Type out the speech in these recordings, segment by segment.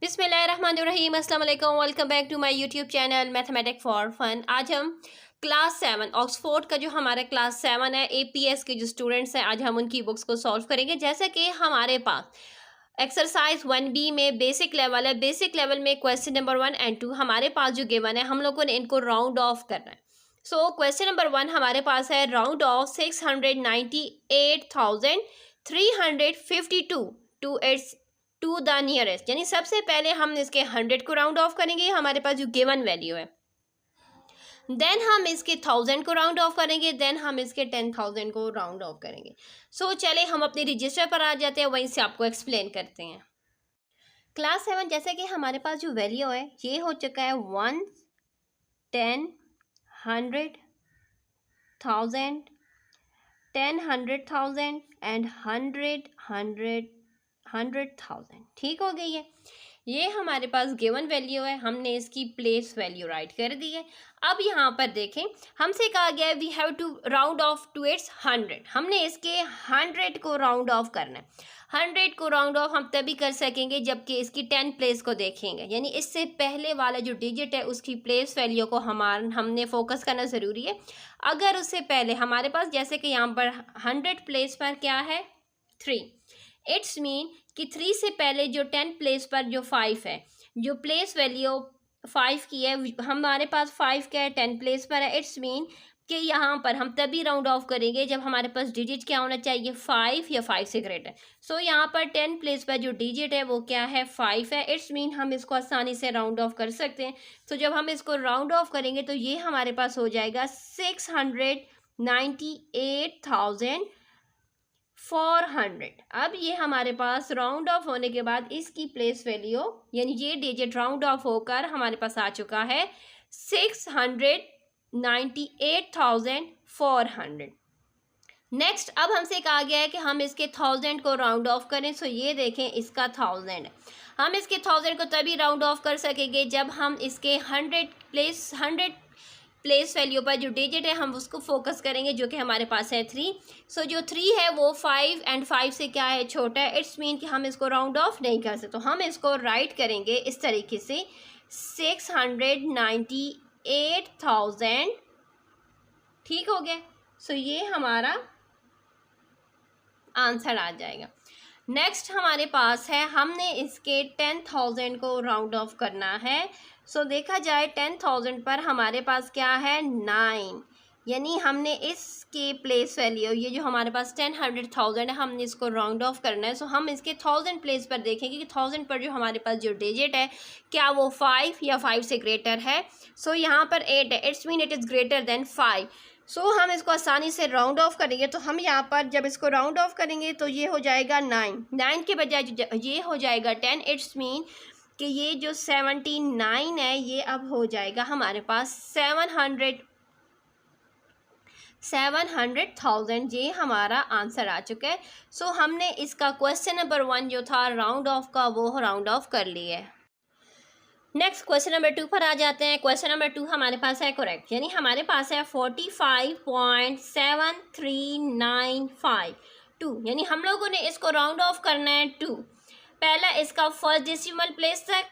बिस्मिल्लाहिर्रहमानिर्रहीम, अस्सलाम वालेकुम। Welcome back to my YouTube channel Mathematic for fun. आज हम क्लास 7 ऑक्सफोर्ड का जो हमारा क्लास 7 है, एपीएस के जो स्टूडेंट्स हैं, आज हम उनकी बुक्स को सॉल्व करेंगे। जैसा कि हमारे पास एक्सरसाइज 1B में बेसिक लेवल है, बेसिक लेवल में क्वेश्चन नंबर 1 एंड 2 हमारे पास जो गिवन है, हम लोगों ने इनको राउंड ऑफ करना है। सो क्वेश्चन नंबर 1 हमारे पास है round off 698,352 to its to the nearest, यानी सबसे पहले हम इसके 100 को राउंड ऑफ करेंगे, हमारे पास जो गिवन वैल्यू है। देन हम इसके 1000 को राउंड ऑफ करेंगे, देन हम इसके 10,000 को राउंड ऑफ करेंगे। चले हम अपने रजिस्टर पर आ जाते हैं, वहीं से आपको एक्सप्लेन करते हैं। क्लास 7 जैसे कि हमारे पास जो वैल्यू है ये हो चुका है 1, 10, 100, 1000, 10, 100,000 एंड 100,000। ठीक हो गई है। ये हमारे पास गिवन वैल्यू है, हमने इसकी प्लेस वैल्यू राइट कर दी है। अब यहाँ पर देखें, हमसे कहा गया है we have to round off to its 100। हमने इसके 100 को राउंड ऑफ करना है। 100 को राउंड ऑफ हम तभी कर सकेंगे जबकि इसकी 10 प्लेस को देखेंगे, यानी इससे पहले वाला जो डिजिट है उसकी प्लेस वैल्यू को हमने फोकस करना ज़रूरी है। अगर उससे पहले हमारे पास, जैसे कि यहाँ पर 100 प्लेस पर क्या है 3, इट्स मीन कि 3 से पहले जो 10 प्लेस पर जो 5 है, जो प्लेस वैल्यू 5 की है, हमारे पास 5 का है, 10 प्लेस पर है। इट्स मीन कि यहाँ पर हम तभी राउंड ऑफ करेंगे जब हमारे पास डिजिट क्या होना चाहिए 5 या 5 से ग्रेटर। यहाँ पर 10 प्लेस पर जो डिजिट है वो क्या है 5 है। इट्स मीन हम इसको आसानी से राउंड ऑफ कर सकते हैं। जब हम इसको राउंड ऑफ करेंगे तो ये हमारे पास हो जाएगा 698,400। अब ये हमारे पास राउंड ऑफ होने के बाद इसकी प्लेस वैल्यू, यानी ये डिजिट राउंड ऑफ होकर हमारे पास आ चुका है 698,400। नेक्स्ट, अब हमसे कहा गया है कि हम इसके 1000 को राउंड ऑफ करें। ये देखें, इसका 1000 है। हम इसके 1000 को तभी राउंड ऑफ कर सकेंगे जब हम इसके 100 प्लेस वैल्यू पर जो डिजिट है हम उसको फोकस करेंगे, जो कि हमारे पास है 3। जो 3 है वो 5 एंड 5 से क्या है छोटा है। इट्स मीन कि हम इसको राउंड ऑफ नहीं कर सकते। हम इसको राइट करेंगे इस तरीके से 698,000। ठीक हो गया। ये हमारा आंसर आ जाएगा। नेक्स्ट हमारे पास है, हमने इसके 10,000 को राउंड ऑफ करना है। देखा जाए 10,000 पर हमारे पास क्या है 9, यानी हमने इसके प्लेस वैल्यू, ये जो हमारे पास 100,000 है, हमने इसको राउंड ऑफ करना है। हम इसके 1000 प्लेस पर देखेंगे कि 1000 पर जो हमारे पास जो डिजिट है क्या वो 5 या 5 से ग्रेटर है। यहाँ पर 8 है। It's mean it is greater than 5। हम इसको आसानी से राउंड ऑफ करेंगे। हम यहाँ पर जब इसको राउंड ऑफ करेंगे तो ये हो जाएगा 9 के बजाय ये हो जाएगा 10। इट्स मीन कि ये जो 79 है ये अब हो जाएगा हमारे पास 700,000। ये हमारा आंसर आ चुका है। हमने इसका क्वेश्चन नंबर 1 जो था राउंड ऑफ का, वो राउंड ऑफ कर लिया है। नेक्स्ट क्वेश्चन नंबर 2 पर आ जाते हैं। क्वेश्चन नंबर 2 हमारे पास है करेक्ट, यानी हमारे पास है 45.7395 यानी हम लोगों ने इसको राउंड ऑफ करना है 2। पहला इसका फर्स्ट डेसिमल प्लेस तक।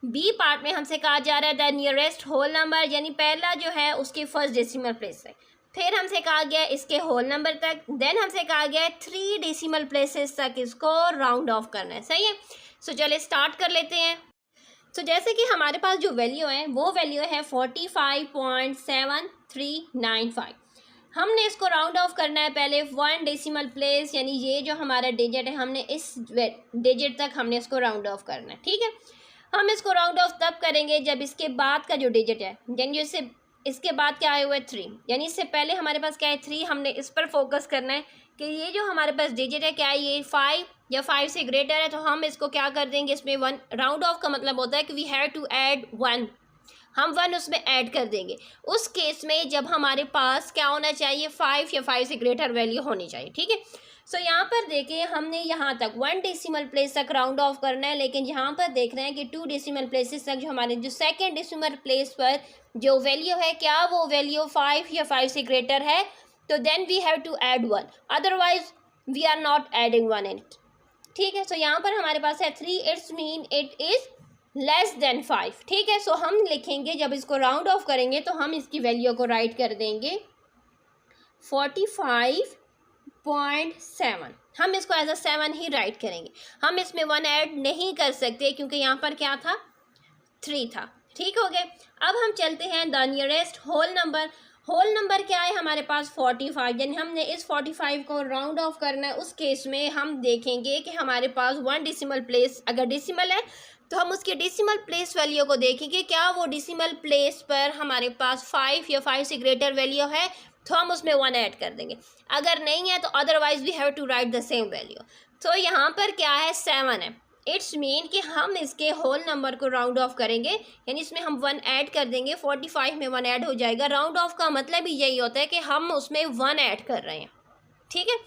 बी पार्ट में हमसे कहा जा रहा है द नियरेस्ट होल नंबर, यानी पहला जो है उसके फर्स्ट डेसिमल प्लेस तक। फिर हमसे कहा गया इसके होल नंबर तक। देन हमसे कहा गया 3 डेसिमल प्लेसेस तक इसको राउंड ऑफ करना है। सही है। चलिए स्टार्ट कर लेते हैं। जैसे कि हमारे पास जो वैल्यू है वो वैल्यू है 45.7395। हमने इसको राउंड ऑफ करना है पहले 1 डेसिमल प्लेस, यानी ये जो हमारा डिजिट है हमने इस डिजिट तक हमने इसको राउंड ऑफ करना है। ठीक है। हम इसको राउंड ऑफ तब करेंगे जब इसके बाद का जो डिजिट है, यानी इसके बाद क्या आए हुए 3, यानी इससे पहले हमारे पास क्या है 3। हमने इस पर फोकस करना है कि ये जो हमारे पास डिजिट है क्या है ये 5 या 5 से ग्रेटर है। हम इसको क्या कर देंगे, इसमें 1 राउंड ऑफ का मतलब होता है कि वी हैव टू ऐड 1। हम 1 उसमें ऐड कर देंगे। उस केस में जब हमारे पास क्या होना चाहिए 5 या 5 से ग्रेटर वैल्यू होनी चाहिए। ठीक है। यहाँ पर देखें, हमने यहाँ तक 1 डेसिमल प्लेस तक राउंड ऑफ करना है, लेकिन यहाँ पर देख रहे हैं कि 2 डेसिमल प्लेसेस तक जो हमारे जो सेकेंड डेसिमल प्लेस पर जो वैल्यू है क्या वो वैल्यू 5 या 5 से ग्रेटर है, तो then we have to add 1, otherwise we are not adding 1 in it. ठीक है। यहाँ पर हमारे पास है 3। इट्स मीन इट इज़ <5 ठीक है। सो हम लिखेंगे, जब इसको राउंड ऑफ करेंगे तो हम इसकी वैल्यू को राइट कर देंगे 45.7। हम इसको एज अ 7 ही राइट करेंगे, हम इसमें 1 ऐड नहीं कर सकते क्योंकि यहाँ पर क्या था, 3 था। ठीक हो गए। अब हम चलते हैं the nearest whole number. Whole number क्या है हमारे पास 45, यानी हमने इस 45 को राउंड ऑफ करना है। उस केस में हम देखेंगे कि हमारे पास 1 डेसिमल प्लेस, अगर डेसिमल है तो हम उसके डेसिमल प्लेस वैल्यू को देखेंगे, क्या वो डेसिमल प्लेस पर हमारे पास 5 या 5 से ग्रेटर वैल्यू है तो हम उसमें 1 ऐड कर देंगे, अगर नहीं है तो otherwise we have to write the same value. तो यहाँ पर क्या है, 7 है। इट्स मीन कि हम इसके होल नंबर को राउंड ऑफ करेंगे, यानी इसमें हम 1 ऐड कर देंगे, 45 में 1 ऐड हो जाएगा। राउंड ऑफ का मतलब ही यही होता है कि हम उसमें 1 ऐड कर रहे हैं। ठीक है।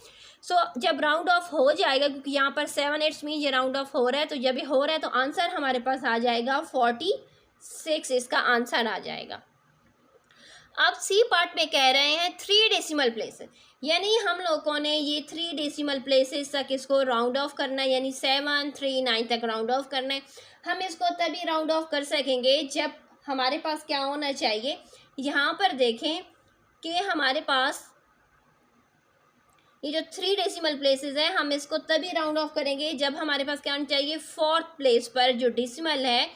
सो जब राउंड ऑफ हो जाएगा, क्योंकि यहाँ पर 7 इट्स मीन ये राउंड ऑफ हो रहा है, तो जब ये हो रहा है तो आंसर हमारे पास आ जाएगा 46, इसका आंसर आ जाएगा। अब सी पार्ट में कह रहे हैं 3 डेसिमल प्लेसेस, यानी हम लोगों ने ये 3 डेसिमल प्लेसेस तक इसको राउंड ऑफ करना है, यानी 7, 3, 9 तक राउंड ऑफ करना है। हम इसको तभी राउंड ऑफ कर सकेंगे जब हमारे पास क्या होना चाहिए, यहाँ पर देखें कि हमारे पास ये जो 3 डेसिमल प्लेसेस है, हम इसको तभी राउंड ऑफ करेंगे जब हमारे पास क्या होना चाहिए, 4th प्लेस पर जो डेसिमल है,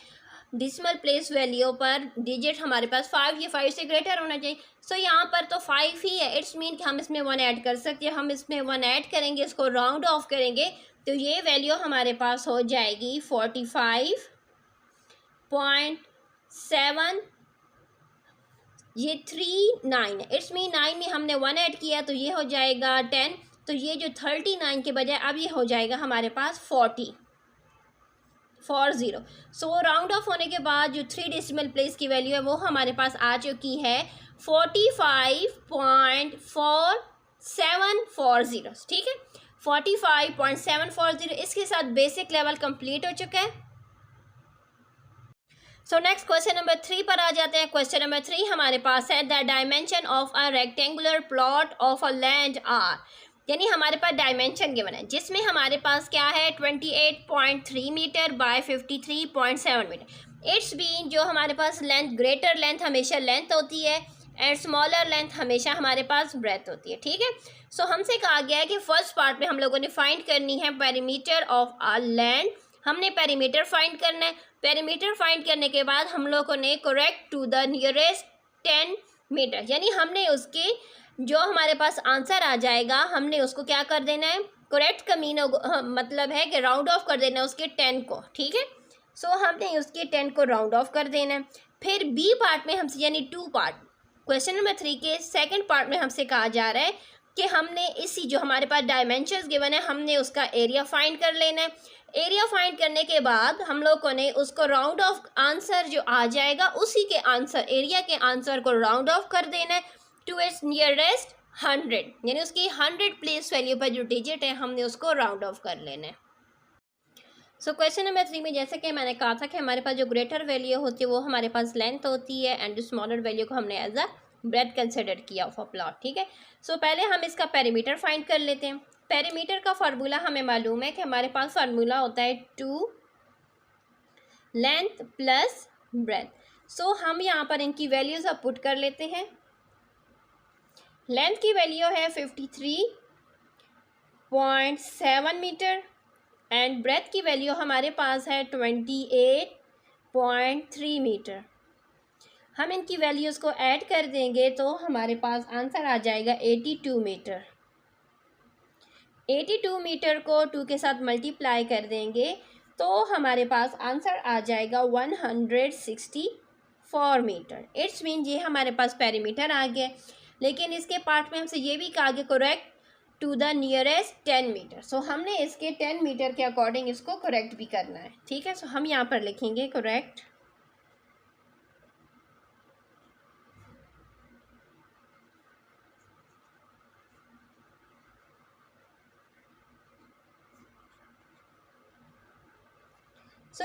डेसिमल प्लेस वैल्यू पर डिजिट हमारे पास 5 या 5 से ग्रेटर होना चाहिए। सो यहाँ पर तो 5 ही है, इट्स मीन कि हम इसमें 1 ऐड कर सकते हैं। हम इसमें 1 ऐड करेंगे, इसको राउंड ऑफ करेंगे तो ये वैल्यू हमारे पास हो जाएगी 45.7। ये 3 9 है, इट्स मीन 9 में हमने 1 ऐड किया तो ये हो जाएगा 10। तो ये जो 39 के बजाय अब ये हो जाएगा हमारे पास 40। सो राउंड ऑफ होने के बाद जो 3 डेसिमल प्लेस की वैल्यू है वो हमारे पास आ चुकी है 45.4740। ठीक है, 45.740। इसके साथ बेसिक लेवल कंप्लीट हो चुका है। सो नेक्स्ट क्वेश्चन नंबर 3 पर आ जाते हैं। क्वेश्चन नंबर 3 हमारे पास है the dimension of a rectangular plot of a land are, यानी हमारे पास डायमेंशन गिवन है जिसमें हमारे पास क्या है 28.3 metre by 53.7 metre. It's been जो हमारे पास लेंथ, ग्रेटर लेंथ हमेशा लेंथ होती है एंड स्मॉलर लेंथ हमेशा हमारे पास ब्रेथ होती है। ठीक है। सो हमसे कहा गया है कि फर्स्ट पार्ट में हम लोगों ने फाइंड करनी है पेरीमीटर ऑफ आ लैंड। हमने पेरीमीटर फाइंड करना है। पेरीमीटर फाइंड करने के बाद हम लोगों ने correct to the nearest 10 metre, यानी हमने उसके जो हमारे पास आंसर आ जाएगा हमने उसको क्या कर देना है, करेक्ट कमीनों मतलब है कि राउंड ऑफ कर देना है उसके 10 को। ठीक है। सो हमने उसके 10 को राउंड ऑफ कर देना है। फिर बी पार्ट में हमसे, यानी 2 पार्ट, क्वेश्चन नंबर 3 के सेकंड पार्ट में हमसे कहा जा रहा है कि हमने इसी जो हमारे पास डायमेंशंस गिवन है हमने उसका एरिया फाइंड कर लेना है। एरिया फाइंड करने के बाद हम लोगों ने उसको राउंड ऑफ, आंसर जो आ जाएगा उसी के आंसर, एरिया के आंसर को राउंड ऑफ कर देना है टू इट्स नियरेस्ट 100, यानी उसकी 100 प्लेस वैल्यू पर जो डिजिट है हमने उसको राउंड ऑफ कर लेना है। सो क्वेश्चन नंबर 3 में जैसे कि मैंने कहा था कि हमारे पास जो ग्रेटर वैल्यू होती है वो हमारे पास लेंथ होती है एंड जो स्मॉलर वैल्यू को हमने एज अ ब्रेथ कंसिडर किया ऑफ अ प्लॉट। ठीक है। सो पहले हम इसका पेरीमीटर फाइंड कर लेते हैं। पेरीमीटर का फार्मूला हमें मालूम है कि हमारे पास फार्मूला होता है 2 लेंथ प्लस ब्रेथ। सो हम यहाँ पर इनकी वैल्यूज अब पुट कर लेते हैं। लेंथ की वैल्यू है 53.7 मीटर एंड ब्रेथ की वैल्यू हमारे पास है 28.3 मीटर। हम इनकी वैल्यूज़ को ऐड कर देंगे तो हमारे पास आंसर आ जाएगा 82 मीटर। 82 मीटर को 2 के साथ मल्टीप्लाई कर देंगे तो हमारे पास आंसर आ जाएगा 164 मीटर। इट्स मीन ये हमारे पास पेरीमीटर आ गया, लेकिन इसके पार्ट में हमसे ये भी कहा गया correct to the nearest 10 metre. So हमने इसके 10 मीटर के अकॉर्डिंग इसको करेक्ट भी करना है। ठीक है। सो हम यहाँ पर लिखेंगे करेक्ट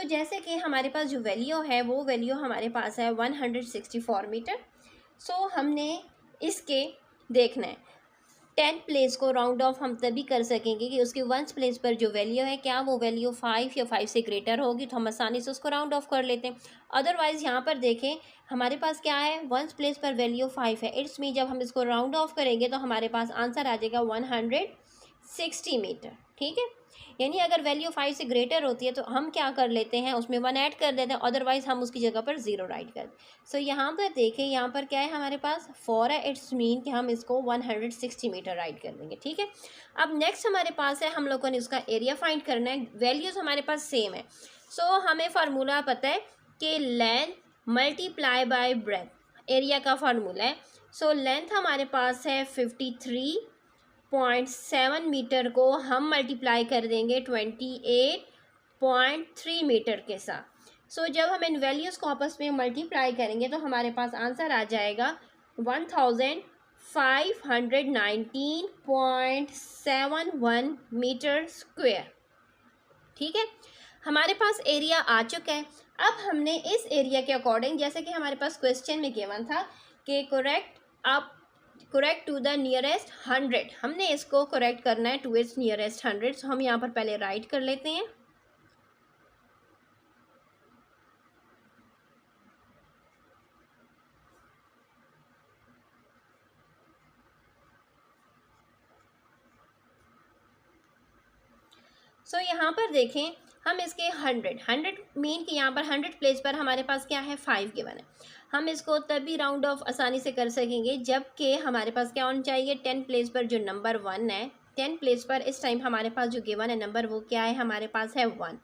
जैसे कि हमारे पास जो वैल्यू है वो वैल्यू हमारे पास है 164 मीटर। सो हमने इसके देखना है 10 प्लेस को राउंड ऑफ हम तभी कर सकेंगे कि उसकी वंस प्लेस पर जो वैल्यू है क्या वो वैल्यू 5 या 5 से ग्रेटर होगी, तो हम आसानी से उसको राउंड ऑफ कर लेते हैं। अदरवाइज़ यहाँ पर देखें हमारे पास क्या है, वंस प्लेस पर वैल्यू 5 है, इट्स मीन जब हम इसको राउंड ऑफ करेंगे तो हमारे पास आंसर आ जाएगा 160 मीटर। ठीक है, यानी अगर वैल्यू 5 से ग्रेटर होती है तो हम क्या कर लेते हैं, उसमें 1 ऐड कर देते हैं, अदरवाइज हम उसकी जगह पर 0 राइट कर दें। सो यहाँ पर देखें, यहाँ पर क्या है हमारे पास 4 है, इट्स मीन कि हम इसको 160 मीटर राइट कर देंगे। ठीक है, अब नेक्स्ट हमारे पास है, हम लोगों ने उसका एरिया फाइंड करना है। वैल्यूज़ हमारे पास सेम है, सो हमें फार्मूला पता है कि length multiply by breath area का फार्मूला है। सो लेंथ हमारे पास है 53.7 मीटर को हम मल्टीप्लाई कर देंगे 28.3 मीटर के साथ। सो जब हम इन वैल्यूज़ को आपस में मल्टीप्लाई करेंगे तो हमारे पास आंसर आ जाएगा 1519.71 मीटर स्क्वायर। ठीक है, हमारे पास एरिया आ चुका है। अब हमने इस एरिया के अकॉर्डिंग, जैसे कि हमारे पास क्वेश्चन में गिवन था कि करेक्ट टू द नियरेस्ट 100, हमने इसको करेक्ट करना है टू इट्स नियरेस्ट 100। सो हम यहाँ पर पहले राइट कर लेते हैं। सो यहाँ पर देखें हम इसके 100 मीन कि यहाँ पर 100 प्लेस पर हमारे पास क्या है 5 गिवन है। हम इसको तभी राउंड ऑफ आसानी से कर सकेंगे जबकि हमारे पास क्या होना चाहिए, 10 प्लेस पर जो नंबर 1 है, 10 प्लेस पर इस टाइम हमारे पास जो गिवन है नंबर वो क्या है, हमारे पास है 1।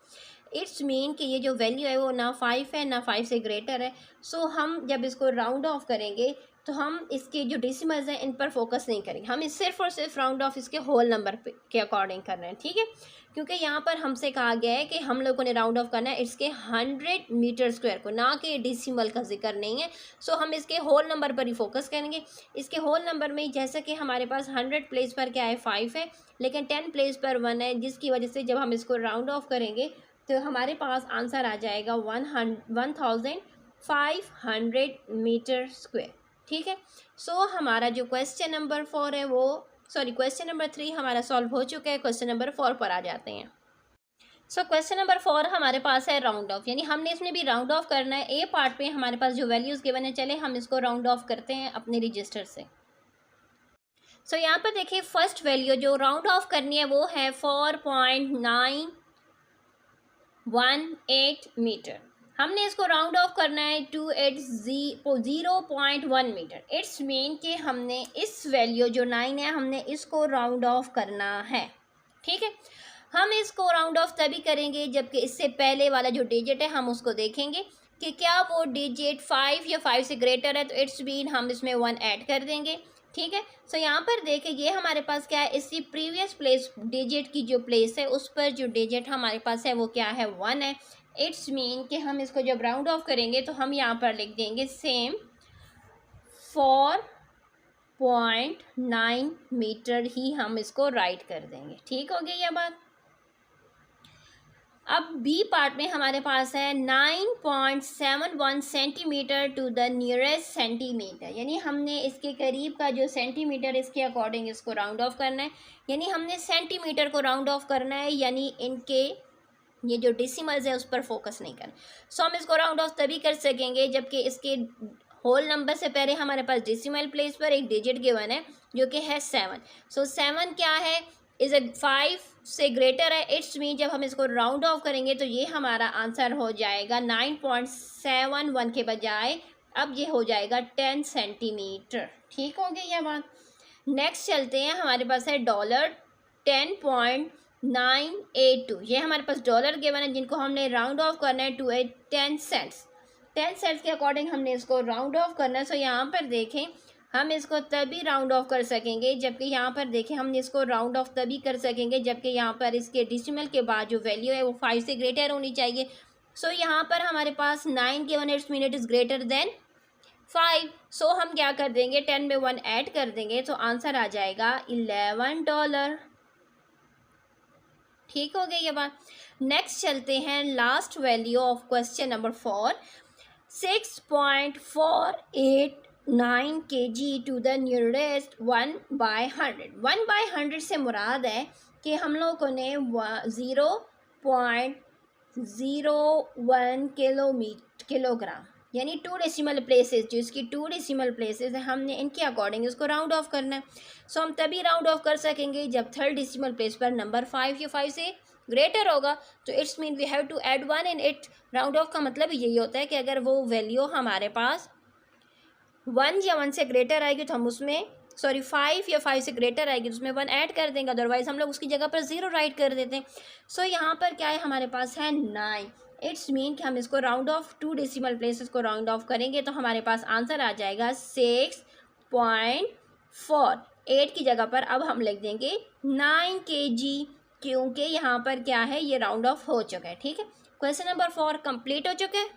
इट्स मीन कि ये जो वैल्यू है वो ना 5 है ना 5 से ग्रेटर है। सो हम जब इसको राउंड ऑफ करेंगे तो हम इसके जो डेसिमल्स हैं इन पर फोकस नहीं करेंगे, हम इस सिर्फ और सिर्फ राउंड ऑफ इसके होल नंबर के अकॉर्डिंग कर रहे हैं। ठीक है, क्योंकि यहाँ पर हमसे कहा गया है कि हम लोगों ने राउंड ऑफ करना है इसके 100 मीटर स्क्वायर को, ना कि डेसिमल का जिक्र नहीं है। सो हम इसके होल नंबर पर ही फोकस करेंगे। इसके होल नंबर में जैसे कि हमारे पास 100 प्लेस पर क्या है 5 है, लेकिन 10 प्लेस पर 1 है, जिसकी वजह से जब हम इसको राउंड ऑफ करेंगे तो हमारे पास आंसर आ जाएगा 1500 मीटर स्क्वायर। ठीक है, सो हमारा जो क्वेश्चन नंबर 4 है वो क्वेश्चन नंबर 3 हमारा सॉल्व हो चुका है। क्वेश्चन नंबर 4 पर आ जाते हैं। सो क्वेश्चन नंबर 4 हमारे पास है राउंड ऑफ, यानी हमने इसमें भी राउंड ऑफ करना है। ए पार्ट पे हमारे पास जो वैल्यूज़ गिवन है, चले हम इसको राउंड ऑफ करते हैं अपने रजिस्टर से। सो यहाँ पर देखिए फर्स्ट वैल्यू जो राउंड ऑफ करनी है वो है 4.918 मीटर। हमने इसको राउंड ऑफ करना है टू 0.1 मीटर। इट्स मीन कि हमने इस वैल्यू जो 9 है हमने इसको राउंड ऑफ करना है। ठीक है, हम इसको राउंड ऑफ तभी करेंगे जबकि इससे पहले वाला जो डिजिट है हम उसको देखेंगे कि क्या वो डिजिट 5 या 5 से ग्रेटर है, तो इट्स मीन हम इसमें 1 ऐड कर देंगे। ठीक है, सो यहाँ पर देखें ये हमारे पास क्या है, इसकी प्रीवियस प्लेस डिजिट की जो प्लेस है उस पर जो डिजिट हमारे पास है वो क्या है 1 है। इट्स मीन कि हम इसको जब राउंड ऑफ करेंगे तो हम यहाँ पर लिख देंगे सेम 4.9 मीटर ही हम इसको राइट कर देंगे। ठीक हो गई यह बात। अब बी पार्ट में हमारे पास है 9.71 centimetre to the nearest centimetre, यानी हमने इसके करीब का जो सेंटीमीटर इसके अकॉर्डिंग इसको राउंड ऑफ करना है, यानी हमने सेंटीमीटर को राउंड ऑफ करना है, यानी इनके ये जो डेसिमल्स है उस पर फोकस नहीं करना। सो हम इसको राउंड ऑफ तभी कर सकेंगे जबकि इसके होल नंबर से पहले हमारे पास डेसिमल प्लेस पर एक डिजिट गिवन है जो कि है 7। सो 7 क्या है, इज़ 5 से ग्रेटर है। इट्स मीन जब हम इसको राउंड ऑफ करेंगे तो ये हमारा आंसर हो जाएगा 9.71 के बजाय अब ये हो जाएगा 10 सेंटीमीटर। ठीक हो गई यह बात। नेक्स्ट चलते हैं, हमारे पास है $10.982, ये हमारे पास डॉलर गिवन है जिनको हमने राउंड ऑफ करना है टू 10 सेंट्स। 10 सेंट्स के अकॉर्डिंग हमने इसको राउंड ऑफ करना है। सो यहाँ पर देखें हम इसको तभी राउंड ऑफ कर सकेंगे जबकि यहाँ पर देखें हम इसको राउंड ऑफ तभी कर सकेंगे जबकि यहाँ पर इसके डेसिमल के बाद जो वैल्यू है वो 5 से ग्रेटर होनी चाहिए। सो यहाँ पर हमारे पास 9 given it's mean it is greater than 5। सो हम क्या कर देंगे 10 में 1 ऐड कर देंगे तो आंसर आ जाएगा $11। ठीक हो गई ये बात। नेक्स्ट चलते हैं last value of question number 4, 6.48 9 kg to the nearest 1/100। 1/100 से मुराद है कि हम लोगों ने 0.01 किलोग्राम यानी 2 डेसिमल प्लेसेस, जो इसकी 2 डेसिमल प्लेसेस है, हमने इनके अकॉर्डिंग इसको राउंड ऑफ करना है। सो हम तभी राउंड ऑफ कर सकेंगे जब 3rd डेसिमल प्लेस पर नंबर 5 या 5 से ग्रेटर होगा। तो it's mean we have to add 1 in it. Round off का मतलब यही होता है कि अगर वो वैल्यू हमारे पास 1 या 1 से ग्रेटर आएगी तो हम उसमें 5 या 5 से ग्रेटर आएगी तो उसमें 1 ऐड कर देंगे, अदरवाइज हम लोग उसकी जगह पर 0 राइट कर देते हैं। सो यहाँ पर क्या है, हमारे पास है 9। इट्स मीन कि हम इसको राउंड ऑफ 2 डेसिमल प्लेसेस को राउंड ऑफ करेंगे तो हमारे पास आंसर आ जाएगा 6.4। 8 की जगह पर अब हम लिख देंगे 9 kg, क्योंकि यहाँ पर क्या है, ये राउंड ऑफ हो चुका है। ठीक है, क्वेश्चन नंबर 4 कंप्लीट हो चुका है।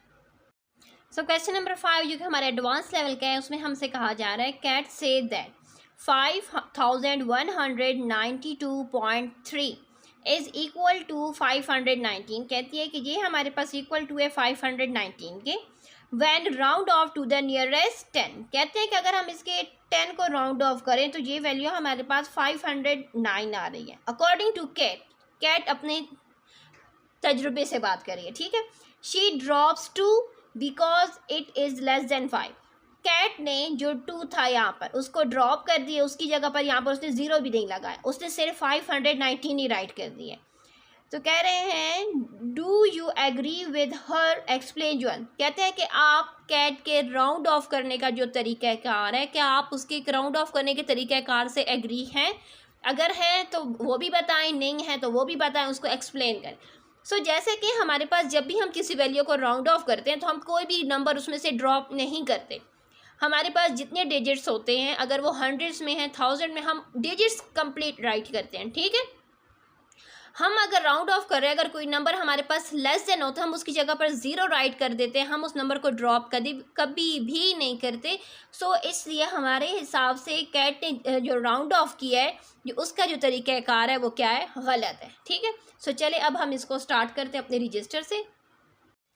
सो क्वेश्चन नंबर 5 जो कि हमारे एडवांस लेवल का है, उसमें हमसे कहा जा रहा है cat say that 5192.3 is equal to 519। कहती है कि ये हमारे पास इक्वल टू है 519 के। When round off to the nearest 10, कहते हैं कि अगर हम इसके 10 को राउंड ऑफ करें तो ये वैल्यू हमारे पास 509 आ रही है अकॉर्डिंग टू कैट। कैट अपने तजुर्बे से बात करिए। ठीक है, she drops 2 because it is less than 5। Kat ने जो 2 था यहाँ पर उसको ड्रॉप कर दिया, उसकी जगह पर यहाँ पर उसने 0 भी नहीं लगाया, उसने सिर्फ 519 ही राइट कर दिया। तो कह रहे हैं do you agree with her explain. कहते हैं कि आप कैट के राउंड ऑफ करने का जो तरीक़ाकार है, क्या आप उसके राउंड ऑफ करने के तरीक़ाकार से एग्री हैं? अगर है तो वो भी बताएं, नहीं है तो वो भी बताएं, उसको एक्सप्लेन करें। सो जैसे कि हमारे पास जब भी हम किसी वैल्यू को राउंड ऑफ करते हैं तो हम कोई भी नंबर उसमें से ड्रॉप नहीं करते। हमारे पास जितने डिजिट्स होते हैं, अगर वो 100s में हैं, 1000 में, हम डिजिट्स कंप्लीट राइट करते हैं। ठीक है, हम अगर राउंड ऑफ कर रहे हैं, अगर कोई नंबर हमारे पास लेस देन होता है, हम उसकी जगह पर 0 राइट कर देते हैं, हम उस नंबर को ड्रॉप कभी भी नहीं करते। सो इसलिए हमारे हिसाब से कैट ने जो राउंड ऑफ किया है, जो उसका जो तरीक़ाकार है वो क्या है, गलत है। ठीक है, सो चले अब हम इसको स्टार्ट करते हैं अपने रजिस्टर से।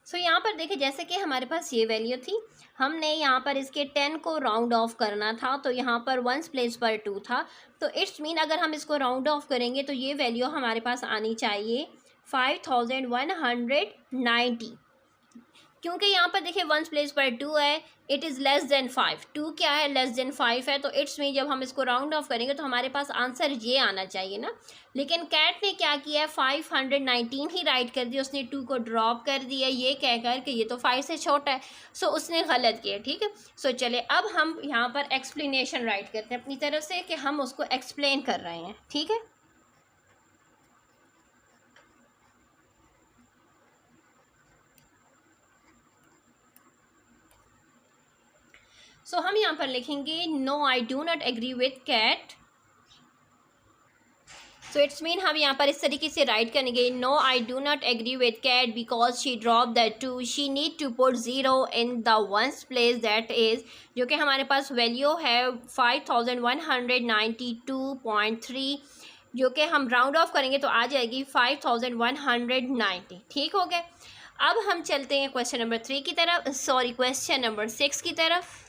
सो यहाँ पर देखिए, जैसे कि हमारे पास ये वैल्यू थी, हमने यहाँ पर इसके 10 को राउंड ऑफ करना था, तो यहाँ पर 1 प्लेस पर 2 था। तो इट्स मीन अगर हम इसको राउंड ऑफ करेंगे तो ये वैल्यू हमारे पास आनी चाहिए 5190, क्योंकि यहाँ पर देखिए 1 प्लेस पर 2 है, इट इज़ लेस देन 5। 2 क्या है, लेस देन 5 है। तो इट्स मीन जब हम इसको राउंड ऑफ करेंगे तो हमारे पास आंसर ये आना चाहिए ना। लेकिन कैट ने क्या किया है, 519 ही राइट कर दिया, उसने 2 को ड्रॉप कर दिया ये कहकर कि ये तो 5 से छोटा है। सो उसने गलत किया। ठीक है, सो चले अब हम यहाँ पर एक्सप्लेनेशन राइट करते हैं अपनी तरफ से कि हम उसको एक्सप्लेन कर रहे हैं। ठीक है, सो हम यहाँ पर लिखेंगे no I do not agree with Kat. So it's mean हम यहाँ पर इस तरीके से राइट करेंगे, no I do not agree with Kat because she drop that 2, she need to put 0 in the 1st place, that is जो कि हमारे पास वैल्यू है 5192.3, जो कि हम राउंड ऑफ करेंगे तो आ जाएगी 5190। ठीक हो गया, अब हम चलते हैं क्वेश्चन नंबर 3 की तरफ, क्वेश्चन नंबर 6 की तरफ।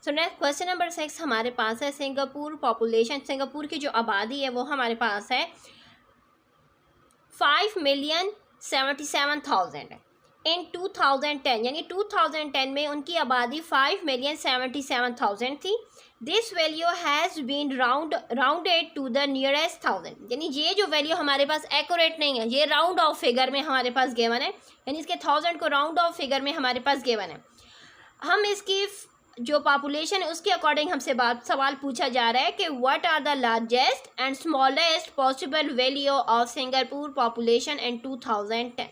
सो नेक्स्ट क्वेश्चन नंबर 6 हमारे पास है सिंगापुर पॉपुलेशन। सिंगापुर की जो आबादी है वो हमारे पास है 5,77,000 इन 2010, यानी 2010 में उनकी आबादी 5,77,000 थी। This value has been rounded to the nearest 1000, यानी ये जो वैल्यू हमारे पास एक्यूरेट नहीं है, ये राउंड ऑफ फिगर में हमारे पास गिवन है, यानी इसके 1000 को राउंड ऑफ फिगर में हमारे पास गिवन है। हम इसकी जो पॉपुलेशन है उसके अकॉर्डिंग हमसे सवाल पूछा जा रहा है कि what are the largest and smallest possible value of Singapore population in 2010।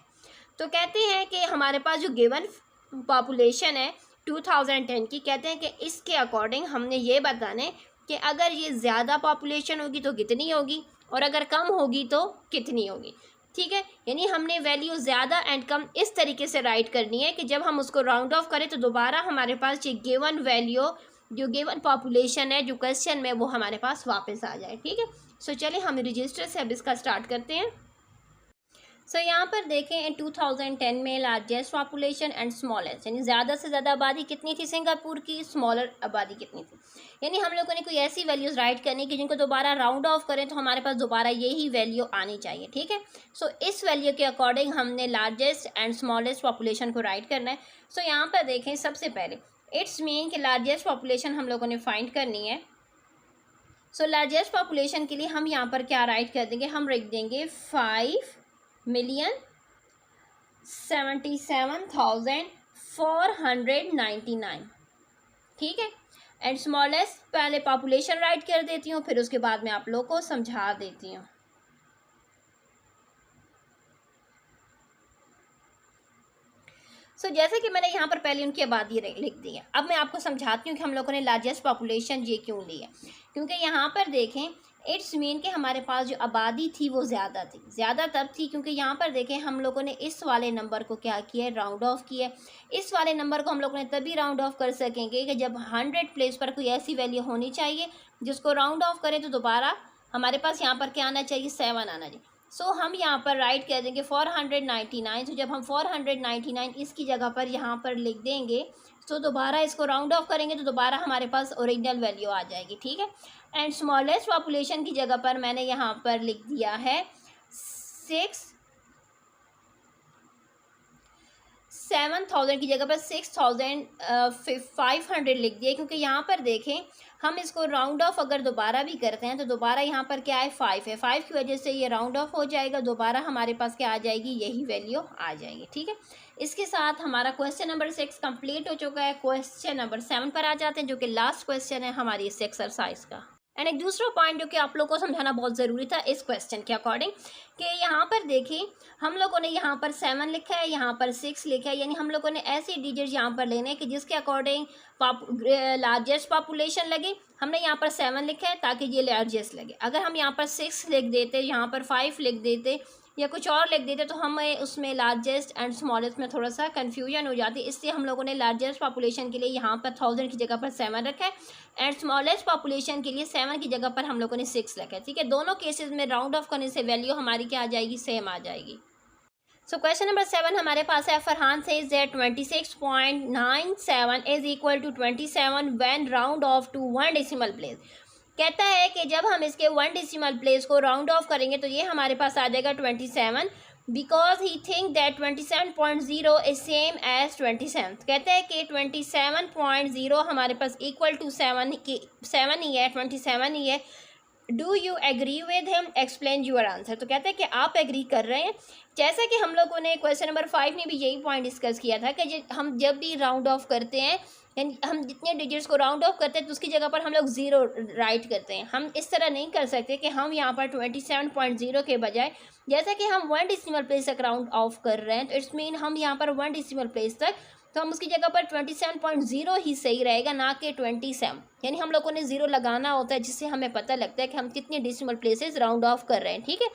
तो कहते हैं कि हमारे पास जो गिवन पॉपुलेशन है 2010 की, कहते हैं कि इसके अकॉर्डिंग हमने ये बताना है कि अगर ये ज़्यादा पॉपुलेशन होगी तो कितनी होगी और अगर कम होगी तो कितनी होगी। ठीक है, यानी हमने वैल्यू ज़्यादा एंड कम इस तरीके से राइट करनी है कि जब हम उसको राउंड ऑफ करें तो दोबारा हमारे पास ये गिवन वैल्यू, जो गिवन पॉपुलेशन है जो क्वेश्चन में, वो हमारे पास वापस आ जाए। ठीक है, सो चलिए हम रजिस्टर से अब इसका स्टार्ट करते हैं। सो यहाँ पर देखें इन 2010 में लार्जेस्ट पॉपुलेशन एंड स्मॉलेस्ट, यानी ज़्यादा से ज़्यादा आबादी कितनी थी सिंगापुर की, स्मॉलर आबादी कितनी थी। यानी हम लोगों ने कोई ऐसी वैल्यूज़ राइट करनी कि जिनको दोबारा राउंड ऑफ करें तो हमारे पास दोबारा यही वैल्यू आनी चाहिए, ठीक है। सो इस वैल्यू के अकॉर्डिंग हमने लार्जेस्ट एंड स्मॉलेस्ट पॉपुलेशन को राइट करना है। सो यहाँ पर देखें सबसे पहले इट्स मीन कि लार्जेस्ट पॉपुलेशन हम लोगों ने फाइंड करनी है। सो लार्जेस्ट पॉपुलेशन के लिए हम यहाँ पर क्या राइट कर देंगे, हम रख देंगे 5,77,499, ठीक है। एंड स्मॉलेस्ट पहले पॉपुलेशन राइट कर देती हूँ, फिर उसके बाद मैं आप लोग को समझा देती हूँ। सो जैसे कि मैंने यहाँ पर पहले उनकी आबादी लिख दी है, अब मैं आपको समझाती हूँ कि हम लोगों ने लार्जेस्ट पॉपुलेशन ये क्यों ली है। क्योंकि यहाँ पर देखें इट्स मीन कि हमारे पास जो आबादी थी वो ज़्यादा थी। ज़्यादा तब थी क्योंकि यहाँ पर देखें हम लोगों ने इस वाले नंबर को क्या किया है, राउंड ऑफ किया है। इस वाले नंबर को हम लोगों ने तभी राउंड ऑफ कर सकेंगे कि जब 100 प्लेस पर कोई ऐसी वैल्यू होनी चाहिए जिसको राउंड ऑफ करें तो दोबारा हमारे पास यहाँ पर क्या आना चाहिए, 7 आना चाहिए। सो हम यहाँ पर राइट कर देंगे 499। तो जब हम 499 इसकी जगह पर यहाँ पर लिख देंगे तो दोबारा इसको राउंड ऑफ करेंगे तो दोबारा हमारे पास ओरिजिनल वैल्यू आ जाएगी, ठीक है। एंड स्मॉलेस्ट पॉपुलेशन की जगह पर मैंने यहाँ पर लिख दिया है 7,000 की जगह पर 6,500 लिख दिया, क्योंकि यहाँ पर देखें हम इसको राउंड ऑफ अगर दोबारा भी करते हैं तो दोबारा यहाँ पर क्या है, 5 है। 5 की वजह से ये राउंड ऑफ हो जाएगा, दोबारा हमारे पास क्या आ जाएगी, यही वैल्यू आ जाएगी, ठीक है। इसके साथ हमारा क्वेश्चन नंबर 6 कंप्लीट हो चुका है। क्वेश्चन नंबर 7 पर आ जाते हैं, जो कि लास्ट क्वेश्चन है हमारी इस एक्सरसाइज का। एंड एक दूसरा पॉइंट जो कि आप लोगों को समझाना बहुत ज़रूरी था इस क्वेश्चन के अकॉर्डिंग, कि यहाँ पर देखिए हम लोगों ने यहाँ पर 7 लिखा है, यहाँ पर 6 लिखा है, यानी हम लोगों ने ऐसे डिजिट यहाँ पर लेने कि जिसके अकॉर्डिंग लार्जेस्ट पॉपुलेशन लगे। हमने यहाँ पर 7 लिखा है ताकि ये लार्जेस्ट लगे। अगर हम यहाँ पर 6 लिख देते, यहाँ पर 5 लिख देते या कुछ और लिख देते तो हमें उसमें लार्जेस्ट एंड स्मॉलेस्ट में थोड़ा सा कन्फ्यूजन हो जाती। इसलिए हम लोगों ने लार्जेस्ट पॉपुलेशन के लिए यहाँ पर 1000 की जगह पर 7 रखा है एंड स्मॉलेस्ट पॉपुलेशन के लिए 7 की जगह पर हम लोगों ने 6 रखा है, ठीक है। दोनों केसेस में राउंड ऑफ करने से वैल्यू हमारी क्या आ जाएगी, सेम आ जाएगी। सो क्वेश्चन नंबर 7 हमारे पास है, Farhan says that 26.97 is equal to 27 when round off to 1 decimal place. कहता है कि जब हम इसके 1 डेसिमल प्लेस को राउंड ऑफ करेंगे तो ये हमारे पास आ जाएगा 27, because he think that 27.0 is same as 27। कहते हैं कि 27.0 हमारे पास इक्वल टू 7 ही है, 27 ही है। Do you agree with him, explain your answer. तो कहते हैं कि आप एग्री कर रहे हैं। जैसा कि हम लोगों ने क्वेश्चन नंबर 5 में भी यही पॉइंट डिस्कस किया था कि हम जब भी राउंड ऑफ करते हैं, यानी हम जितने डिजिट्स को राउंड ऑफ करते हैं तो उसकी जगह पर हम लोग 0 राइट करते हैं। हम इस तरह नहीं कर सकते कि हम यहाँ पर 27.0 के बजाय, जैसा कि हम 1 डेसिमल प्लेस तक राउंड ऑफ कर रहे हैं, तो इट्स मीन हम यहाँ पर 1 डेसिमल प्लेस तक, तो हम उसकी जगह पर 27.0 ही सही रहेगा, ना कि 27। यानी हम लोगों ने 0 लगाना होता है जिससे हमें पता लगता है कि हम कितने डेसिमल प्लेसेस राउंड ऑफ कर रहे हैं, ठीक है।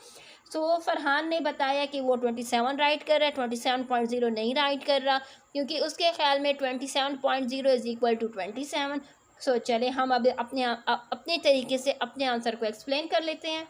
सो फरहान ने बताया कि वो 27 राइट कर रहा है, 27.0 नहीं राइट कर रहा, क्योंकि उसके ख्याल में 27.0 इज इक्वल टू 27। सो चले हम अब अपने तरीके से अपने आंसर को एक्सप्लेन कर लेते हैं।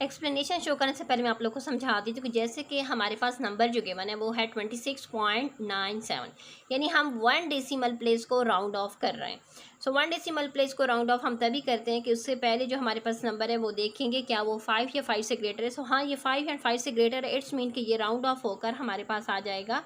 एक्सप्लेनेशन शो करने से पहले मैं आप लोग को समझा दी थी कि जैसे कि हमारे पास नंबर जो गिवन है वो है 26.97, यानी हम 1 डेसिमल प्लेस को राउंड ऑफ कर रहे हैं। सो 1 डेसिमल प्लेस को राउंड ऑफ हम तभी करते हैं कि उससे पहले जो हमारे पास नंबर है वो देखेंगे क्या वो 5 या 5 से ग्रेटर है। सो हाँ, ये 5 एंड 5 से ग्रेटर है, इट्स मीन कि ये राउंड ऑफ होकर हमारे पास आ जाएगा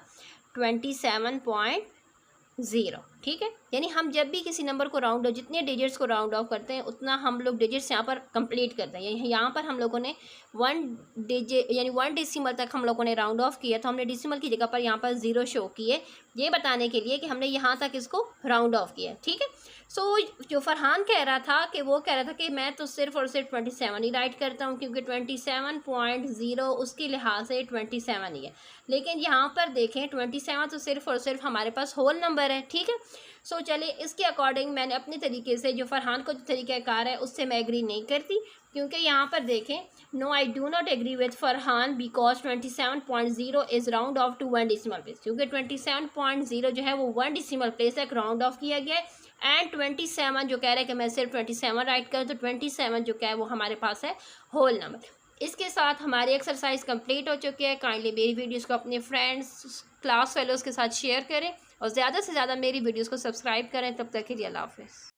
27.0, ठीक है। यानी हम जब भी किसी नंबर को राउंड ऑफ, जितने डिजिट्स को राउंड ऑफ करते हैं उतना हम लोग डिजिट्स यहाँ पर कंप्लीट करते हैं। यहाँ पर हम लोगों ने 1 डिजिट यानी 1 डेसिमल तक हम लोगों ने राउंड ऑफ किया, तो हमने डेसिमल की जगह पर यहाँ पर 0 शो किए, ये बताने के लिए कि हमने यहाँ तक इसको राउंड ऑफ किया, ठीक है। सो जो फरहान कह रहा था कि वो कह रहा था कि मैं तो सिर्फ और सिर्फ 27 ही राइट करता हूँ, क्योंकि 27.0 उसके लिहाज से 27 ही है। लेकिन यहाँ पर देखें 27 तो सिर्फ और सिर्फ हमारे पास होल नंबर है, ठीक है। सो चलिए इसके अकॉर्डिंग मैंने अपने तरीके से जो फरहान को जो तरीक़ाकार है उससे मैं एग्री नहीं करती, क्योंकि यहाँ पर देखें no I do not agree with Farhan because 27.0 is round off to 1 decimal place, क्योंकि 27.0 जो है वो 1 डेसिमल प्लेस तक राउंड ऑफ किया गया है। एंड 27 जो कह रहा है कि मैं सिर्फ 27 राइट करूँ, तो 27 जो क्या है वो हमारे पास है होल नंबर। इसके साथ हमारी एक्सरसाइज कंप्लीट हो चुकी है। काइंडली मेरी वीडियोस को अपने फ्रेंड्स, क्लास फेलोज़ के साथ शेयर करें और ज़्यादा से ज़्यादा मेरी वीडियोस को सब्सक्राइब करें। तब तक के लिए अल्लाह हाफ़िज़।